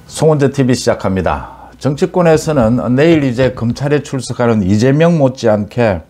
송원재 TV 시작합니다. 정치권에서는 내일 이제 검찰에 출석하는 이재명 못지않게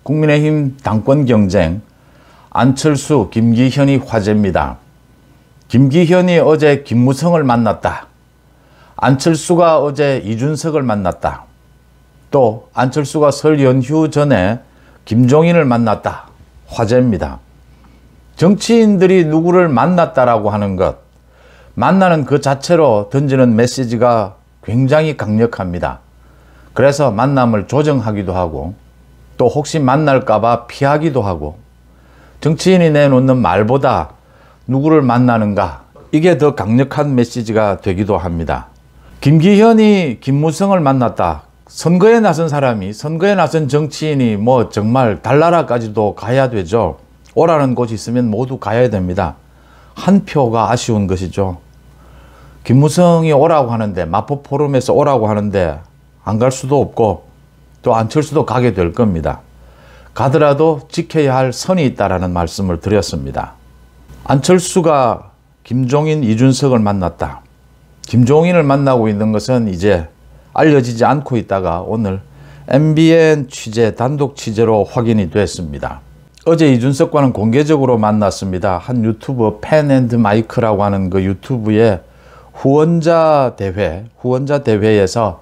국민의힘 당권 경쟁 안철수, 김기현이 화제입니다. 김기현이 어제 김무성을 만났다. 안철수가 어제 이준석을 만났다. 또 안철수가 설 연휴 전에 김종인을 만났다. 화제입니다. 정치인들이 누구를 만났다라고 하는 것, 만나는 그 자체로 던지는 메시지가 굉장히 강력합니다. 그래서 만남을 조정하기도 하고 또 혹시 만날까봐 피하기도 하고 정치인이 내놓는 말보다 누구를 만나는가, 이게 더 강력한 메시지가 되기도 합니다. 김기현이 김무성을 만났다. 선거에 나선 사람이, 선거에 나선 정치인이 뭐 정말 달나라까지도 가야 되죠. 오라는 곳이 있으면 모두 가야 됩니다. 한 표가 아쉬운 것이죠. 김무성이 오라고 하는데, 마포 포럼에서 오라고 하는데 안 갈 수도 없고 또 안철수도 가게 될 겁니다. 가더라도 지켜야 할 선이 있다라는 말씀을 드렸습니다. 안철수가 김종인, 이준석을 만났다. 김종인을 만나고 있는 것은 이제 알려지지 않고 있다가 오늘 MBN 취재, 단독 취재로 확인이 됐습니다. 어제 이준석과는 공개적으로 만났습니다. 한 유튜브 펜앤드마이크라고 하는 그 유튜브에 후원자 대회에서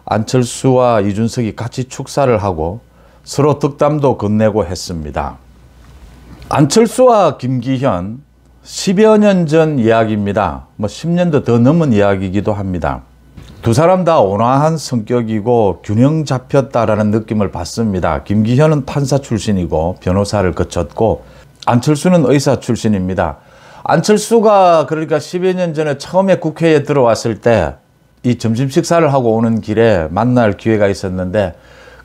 안철수와 이준석이 같이 축사를 하고 서로 덕담도 건네고 했습니다. 안철수와 김기현 10여 년 전 이야기입니다. 10년도 더 넘은 이야기이기도 합니다. 두 사람 다 온화한 성격이고 균형 잡혔다라는 느낌을 받습니다. 김기현은 판사 출신이고 변호사를 거쳤고 안철수는 의사 출신입니다. 안철수가 그러니까 10여 년 전에 처음에 국회에 들어왔을 때 이 점심 식사를 하고 오는 길에 만날 기회가 있었는데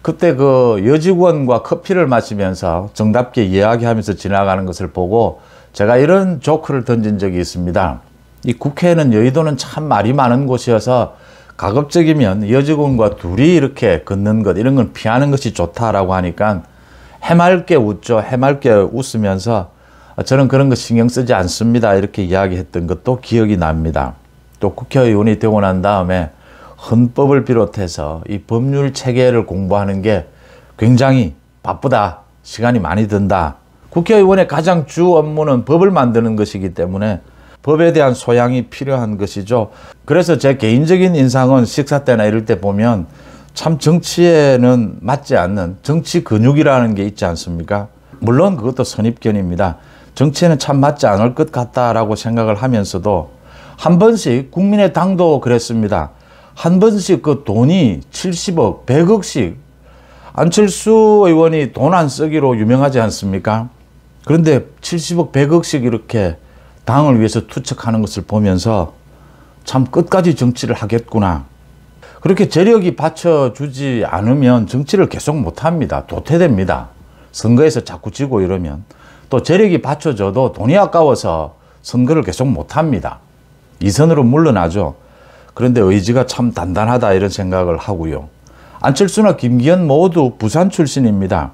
그때 그 여직원과 커피를 마시면서 정답게 이야기하면서 지나가는 것을 보고 제가 이런 조크를 던진 적이 있습니다. 이 국회는 여의도는 참 말이 많은 곳이어서 가급적이면 여직원과 둘이 이렇게 걷는 것, 이런 걸 피하는 것이 좋다라고 하니까 해맑게 웃죠. 해맑게 웃으면서 저는 그런 거 신경 쓰지 않습니다. 이렇게 이야기했던 것도 기억이 납니다. 또 국회의원이 되고 난 다음에 헌법을 비롯해서 이 법률 체계를 공부하는 게 굉장히 바쁘다. 시간이 많이 든다. 국회의원의 가장 주 업무는 법을 만드는 것이기 때문에 법에 대한 소양이 필요한 것이죠. 그래서 제 개인적인 인상은 식사 때나 이럴 때 보면 참 정치에는 맞지 않는 정치 근육이라는 게 있지 않습니까? 물론 그것도 선입견입니다. 정치에는 참 맞지 않을 것 같다라고 생각을 하면서도 한 번씩 국민의당도 그랬습니다. 한 번씩 그 돈이 70억, 100억씩 안철수 의원이 돈 안 쓰기로 유명하지 않습니까? 그런데 70억, 100억씩 이렇게 당을 위해서 투척하는 것을 보면서 참 끝까지 정치를 하겠구나. 그렇게 재력이 받쳐주지 않으면 정치를 계속 못합니다. 도태됩니다. 선거에서 자꾸 지고 이러면. 또 재력이 받쳐줘도 돈이 아까워서 선거를 계속 못합니다. 이선으로 물러나죠. 그런데 의지가 참 단단하다 이런 생각을 하고요. 안철수나 김기현 모두 부산 출신입니다.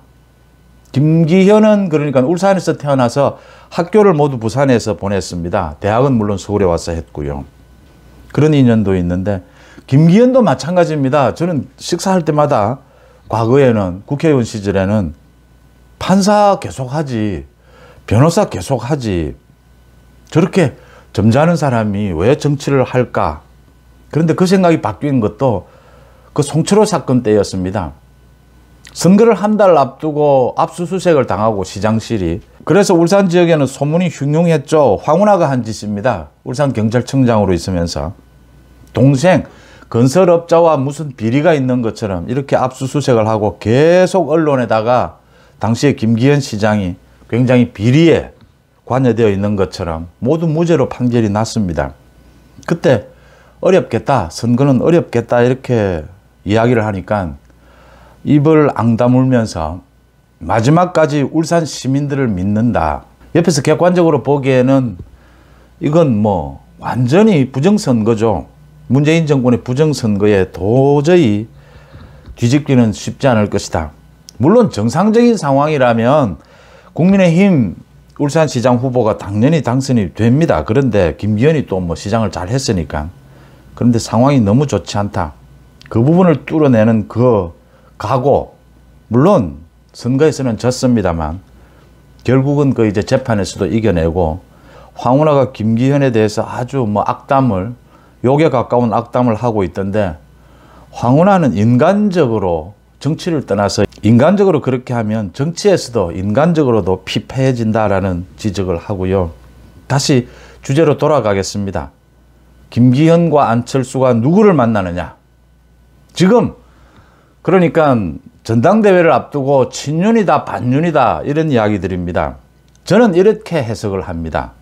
김기현은 그러니까 울산에서 태어나서 학교를 모두 부산에서 보냈습니다. 대학은 물론 서울에 와서 했고요. 그런 인연도 있는데 김기현도 마찬가지입니다. 저는 식사할 때마다 과거에는 국회의원 시절에는 판사 계속하지, 변호사 계속하지, 저렇게 점잖은 사람이 왜 정치를 할까? 그런데 그 생각이 바뀐 것도 그 송철호 사건 때였습니다. 선거를 한 달 앞두고 압수수색을 당하고 시장실이. 그래서 울산 지역에는 소문이 흉흉했죠. 황운하가 한 짓입니다. 울산 경찰청장으로 있으면서 동생 건설업자와 무슨 비리가 있는 것처럼 이렇게 압수수색을 하고 계속 언론에다가 당시에 김기현 시장이 굉장히 비리에 관여되어 있는 것처럼 모두 무죄로 판결이 났습니다. 그때 어렵겠다, 선거는 어렵겠다 이렇게 이야기를 하니까 입을 앙다물면서 마지막까지 울산 시민들을 믿는다. 옆에서 객관적으로 보기에는 이건 뭐 완전히 부정선거죠. 문재인 정권의 부정선거에 도저히 뒤집기는 쉽지 않을 것이다. 물론 정상적인 상황이라면 국민의힘 울산시장 후보가 당연히 당선이 됩니다. 그런데 김기현이 또 뭐 시장을 잘 했으니까. 그런데 상황이 너무 좋지 않다. 그 부분을 뚫어내는 그 각오, 물론 선거에서는 졌습니다만 결국은 그 이제 재판에서도 이겨내고 황운하가 김기현에 대해서 아주 뭐 악담을, 욕에 가까운 악담을 하고 있던데, 황운하는 인간적으로 정치를 떠나서 인간적으로 그렇게 하면 정치에서도 인간적으로도 피폐해진다라는 지적을 하고요. 다시 주제로 돌아가겠습니다. 김기현과 안철수가 누구를 만나느냐. 지금 그러니까 전당대회를 앞두고 친윤이다 반윤이다 이런 이야기들입니다. 저는 이렇게 해석을 합니다.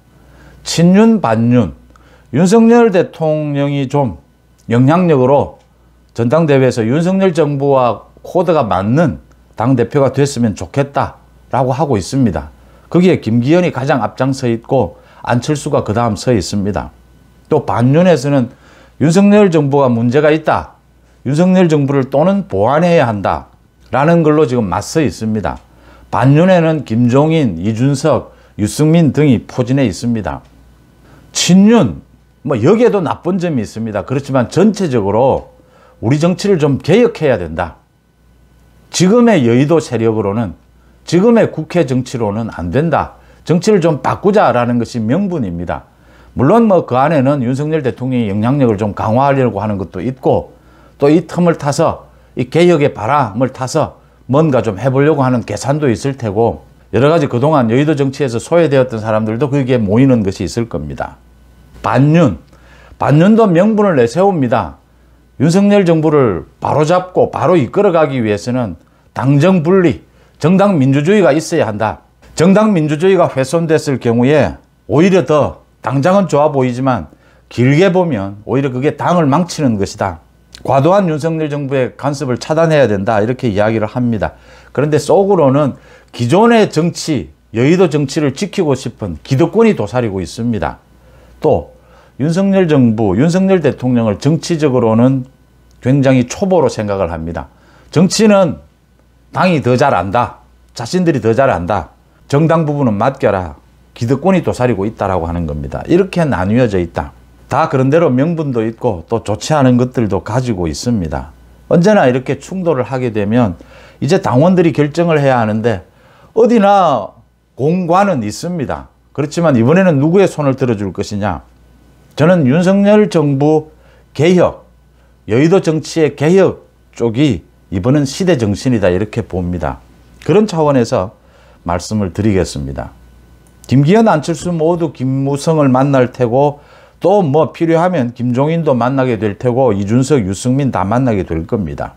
친윤 반윤, 윤석열 대통령이 좀 영향력으로 전당대회에서 윤석열 정부와 코드가 맞는 당대표가 됐으면 좋겠다라고 하고 있습니다. 거기에 김기현이 가장 앞장서 있고 안철수가 그 다음 서 있습니다. 또 반윤에서는 윤석열 정부가 문제가 있다. 윤석열 정부를 또는 보완해야 한다. 라는 걸로 지금 맞서 있습니다. 반윤에는 김종인, 이준석, 유승민 등이 포진해 있습니다. 친윤, 뭐 여기에도 나쁜 점이 있습니다. 그렇지만 전체적으로 우리 정치를 좀 개혁해야 된다. 지금의 여의도 세력으로는, 지금의 국회 정치로는 안 된다. 정치를 좀 바꾸자라는 것이 명분입니다. 물론 뭐 그 안에는 윤석열 대통령이 영향력을 좀 강화하려고 하는 것도 있고, 또 이 틈을 타서 이 개혁의 바람을 타서 뭔가 좀 해보려고 하는 계산도 있을 테고, 여러 가지 그동안 여의도 정치에서 소외되었던 사람들도 거기에 모이는 것이 있을 겁니다. 반윤, 반윤도 명분을 내세웁니다. 윤석열 정부를 바로잡고 바로 이끌어가기 위해서는 당정 분리, 정당 민주주의가 있어야 한다. 정당 민주주의가 훼손됐을 경우에 오히려 더 당장은 좋아 보이지만 길게 보면 오히려 그게 당을 망치는 것이다. 과도한 윤석열 정부의 간섭을 차단해야 된다. 이렇게 이야기를 합니다. 그런데 속으로는 기존의 정치, 여의도 정치를 지키고 싶은 기득권이 도사리고 있습니다. 또 윤석열 정부, 윤석열 대통령을 정치적으로는 굉장히 초보로 생각을 합니다. 정치는 당이 더 잘 안다. 자신들이 더 잘 안다. 정당 부분은 맡겨라. 기득권이 도사리고 있다라고 하는 겁니다. 이렇게 나뉘어져 있다. 다 그런대로 명분도 있고 또 좋지 않은 것들도 가지고 있습니다. 언제나 이렇게 충돌을 하게 되면 이제 당원들이 결정을 해야 하는데 어디나 공관은 있습니다. 그렇지만 이번에는 누구의 손을 들어줄 것이냐. 저는 윤석열 정부 개혁, 여의도 정치의 개혁 쪽이 이번은 시대 정신이다 이렇게 봅니다. 그런 차원에서 말씀을 드리겠습니다. 김기현, 안철수 모두 김무성을 만날 테고 또 뭐 필요하면 김종인도 만나게 될 테고 이준석, 유승민 다 만나게 될 겁니다.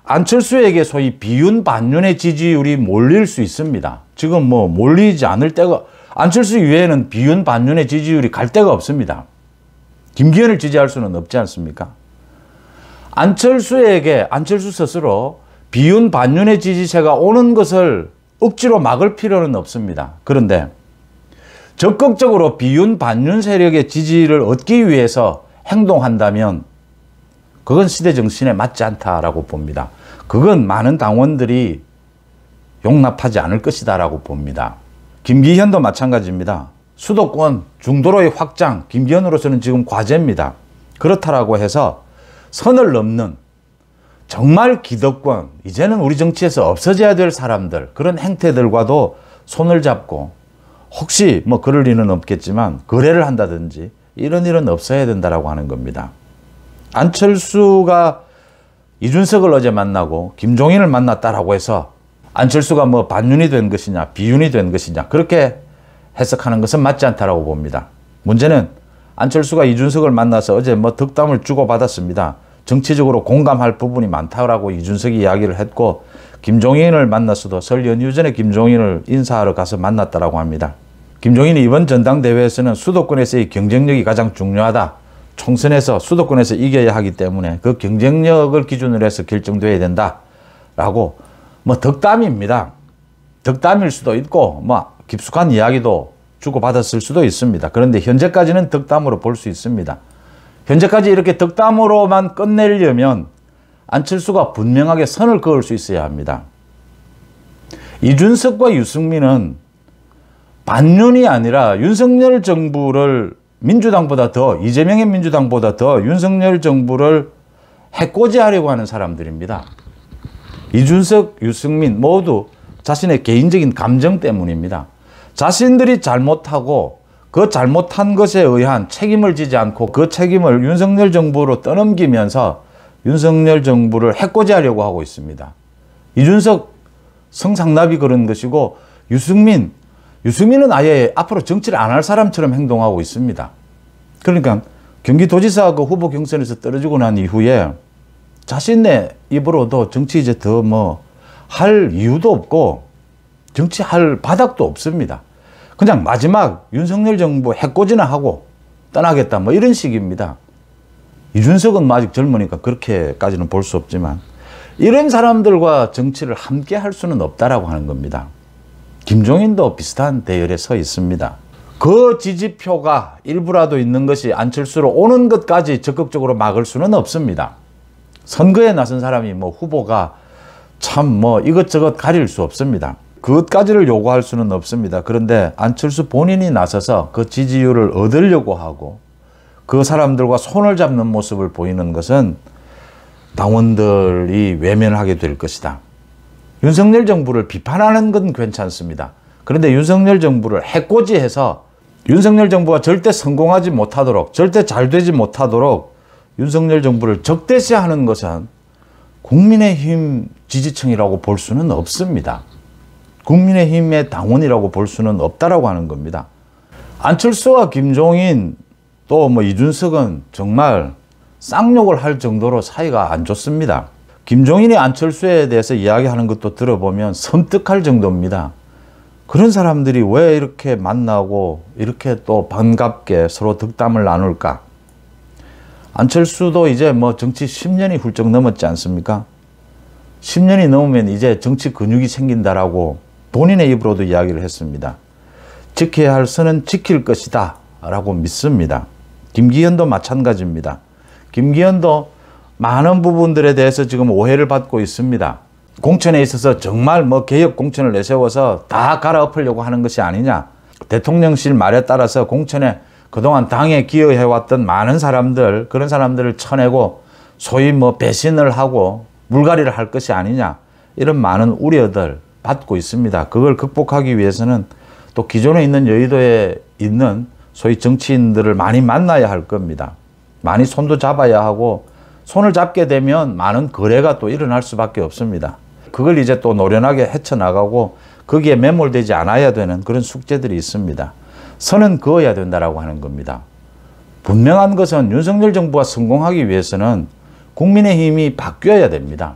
안철수에게 소위 비윤, 반윤의 지지율이 몰릴 수 있습니다. 지금 뭐 몰리지 않을 때가, 안철수 이외에는 비윤, 반윤의 지지율이 갈 데가 없습니다. 김기현을 지지할 수는 없지 않습니까? 안철수에게, 안철수 스스로 비윤, 반윤의 지지세가 오는 것을 억지로 막을 필요는 없습니다. 그런데 적극적으로 비윤, 반윤 세력의 지지를 얻기 위해서 행동한다면 그건 시대 정신에 맞지 않다라고 봅니다. 그건 많은 당원들이 용납하지 않을 것이다라고 봅니다. 김기현도 마찬가지입니다. 수도권 중도로의 확장, 김기현으로서는 지금 과제입니다. 그렇다라고 해서 선을 넘는 정말 기득권, 이제는 우리 정치에서 없어져야 될 사람들, 그런 행태들과도 손을 잡고 혹시 뭐 그럴 리는 없겠지만 거래를 한다든지 이런 일은 없어야 된다라고 하는 겁니다. 안철수가 이준석을 어제 만나고 김종인을 만났다라고 해서 안철수가 뭐 반윤이 된 것이냐 비윤이 된 것이냐 그렇게 해석하는 것은 맞지 않다라고 봅니다. 문제는 안철수가 이준석을 만나서 어제 뭐 덕담을 주고받았습니다. 정치적으로 공감할 부분이 많다라고 이준석이 이야기를 했고, 김종인을 만났어도 설 연휴 전에 김종인을 인사하러 가서 만났다라고 합니다. 김종인이 이번 전당대회에서는 수도권에서의 경쟁력이 가장 중요하다. 총선에서 수도권에서 이겨야 하기 때문에 그 경쟁력을 기준으로 해서 결정돼야 된다라고 뭐 덕담입니다. 덕담일 수도 있고 뭐 깊숙한 이야기도 주고받았을 수도 있습니다. 그런데 현재까지는 덕담으로 볼 수 있습니다. 현재까지 이렇게 덕담으로만 끝내려면 안철수가 분명하게 선을 그을 수 있어야 합니다. 이준석과 유승민은 반윤이 아니라 윤석열 정부를 민주당보다 더, 이재명의 민주당보다 더 윤석열 정부를 해코지하려고 하는 사람들입니다. 이준석, 유승민 모두 자신의 개인적인 감정 때문입니다. 자신들이 잘못하고 그 잘못한 것에 의한 책임을 지지 않고 그 책임을 윤석열 정부로 떠넘기면서 윤석열 정부를 해코지하려고 하고 있습니다. 이준석 성상납이 그런 것이고 유승민은 아예 앞으로 정치를 안 할 사람처럼 행동하고 있습니다. 그러니까 경기도지사 그 후보 경선에서 떨어지고 난 이후에 자신의 입으로도 정치 이제 더 뭐 할 이유도 없고 정치할 바닥도 없습니다. 그냥 마지막 윤석열 정부 해코지나 하고 떠나겠다 뭐 이런 식입니다. 이준석은 뭐 아직 젊으니까 그렇게까지는 볼 수 없지만 이런 사람들과 정치를 함께 할 수는 없다라고 하는 겁니다. 김종인도 비슷한 대열에 서 있습니다. 그 지지표가 일부라도 있는 것이 안철수로 오는 것까지 적극적으로 막을 수는 없습니다. 선거에 나선 사람이 뭐 후보가 참 뭐 이것저것 가릴 수 없습니다. 그것까지를 요구할 수는 없습니다. 그런데 안철수 본인이 나서서 그 지지율을 얻으려고 하고 그 사람들과 손을 잡는 모습을 보이는 것은 당원들이 외면하게 될 것이다. 윤석열 정부를 비판하는 건 괜찮습니다. 그런데 윤석열 정부를 해코지해서 윤석열 정부가 절대 성공하지 못하도록, 절대 잘 되지 못하도록 윤석열 정부를 적대시하는 것은 국민의힘 지지층이라고 볼 수는 없습니다. 국민의힘의 당원이라고 볼 수는 없다라고 하는 겁니다. 안철수와 김종인 또 뭐 이준석은 정말 쌍욕을 할 정도로 사이가 안 좋습니다. 김종인이 안철수에 대해서 이야기하는 것도 들어보면 섬뜩할 정도입니다. 그런 사람들이 왜 이렇게 만나고 이렇게 또 반갑게 서로 덕담을 나눌까? 안철수도 이제 뭐 정치 10년이 훌쩍 넘었지 않습니까? 10년이 넘으면 이제 정치 근육이 생긴다라고 본인의 입으로도 이야기를 했습니다. 지켜야 할 선은 지킬 것이다 라고 믿습니다. 김기현도 마찬가지입니다. 김기현도 많은 부분들에 대해서 지금 오해를 받고 있습니다. 공천에 있어서 정말 뭐 개혁 공천을 내세워서 다 갈아엎으려고 하는 것이 아니냐. 대통령실 말에 따라서 공천에 그동안 당에 기여해왔던 많은 사람들, 그런 사람들을 쳐내고 소위 뭐 배신을 하고 물갈이를 할 것이 아니냐. 이런 많은 우려들 받고 있습니다. 그걸 극복하기 위해서는 또 기존에 있는 여의도에 있는 소위 정치인들을 많이 만나야 할 겁니다. 많이 손도 잡아야 하고 손을 잡게 되면 많은 거래가 또 일어날 수밖에 없습니다. 그걸 이제 또 노련하게 헤쳐나가고 거기에 매몰되지 않아야 되는 그런 숙제들이 있습니다. 선은 그어야 된다라고 하는 겁니다. 분명한 것은 윤석열 정부가 성공하기 위해서는 국민의힘이 바뀌어야 됩니다.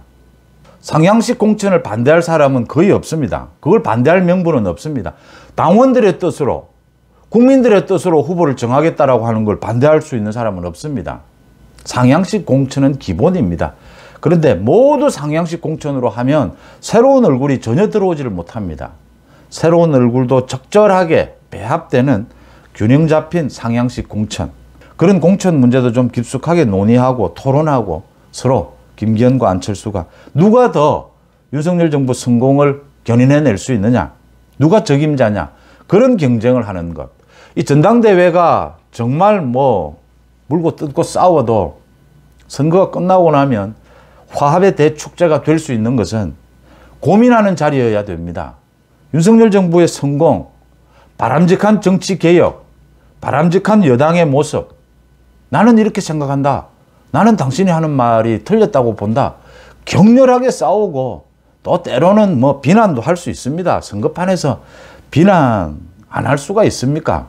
상향식 공천을 반대할 사람은 거의 없습니다. 그걸 반대할 명분은 없습니다. 당원들의 뜻으로, 국민들의 뜻으로 후보를 정하겠다라고 하는 걸 반대할 수 있는 사람은 없습니다. 상향식 공천은 기본입니다. 그런데 모두 상향식 공천으로 하면 새로운 얼굴이 전혀 들어오지를 못합니다. 새로운 얼굴도 적절하게 배합되는 균형 잡힌 상향식 공천. 그런 공천 문제도 좀 깊숙하게 논의하고 토론하고 서로 김기현과 안철수가 누가 더 윤석열 정부 성공을 견인해낼 수 있느냐. 누가 적임자냐. 그런 경쟁을 하는 것. 이 전당대회가 정말 뭐 물고 뜯고 싸워도 선거가 끝나고 나면 화합의 대축제가 될 수 있는 것은 고민하는 자리여야 됩니다. 윤석열 정부의 성공, 바람직한 정치 개혁, 바람직한 여당의 모습. 나는 이렇게 생각한다. 나는 당신이 하는 말이 틀렸다고 본다. 격렬하게 싸우고 또 때로는 뭐 비난도 할 수 있습니다. 선거판에서 비난 안 할 수가 있습니까?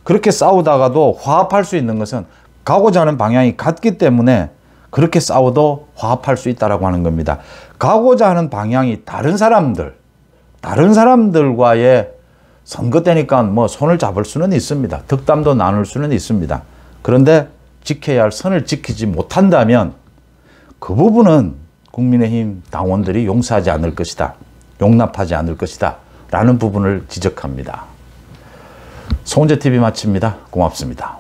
그렇게 싸우다가도 화합할 수 있는 것은 가고자 하는 방향이 같기 때문에 그렇게 싸워도 화합할 수 있다라고 하는 겁니다. 가고자 하는 방향이 다른 사람들과의 선거 때니까 뭐 손을 잡을 수는 있습니다. 덕담도 나눌 수는 있습니다. 그런데 지켜야 할 선을 지키지 못한다면 그 부분은 국민의힘 당원들이 용서하지 않을 것이다. 용납하지 않을 것이다. 라는 부분을 지적합니다. 송은재TV 마칩니다. 고맙습니다.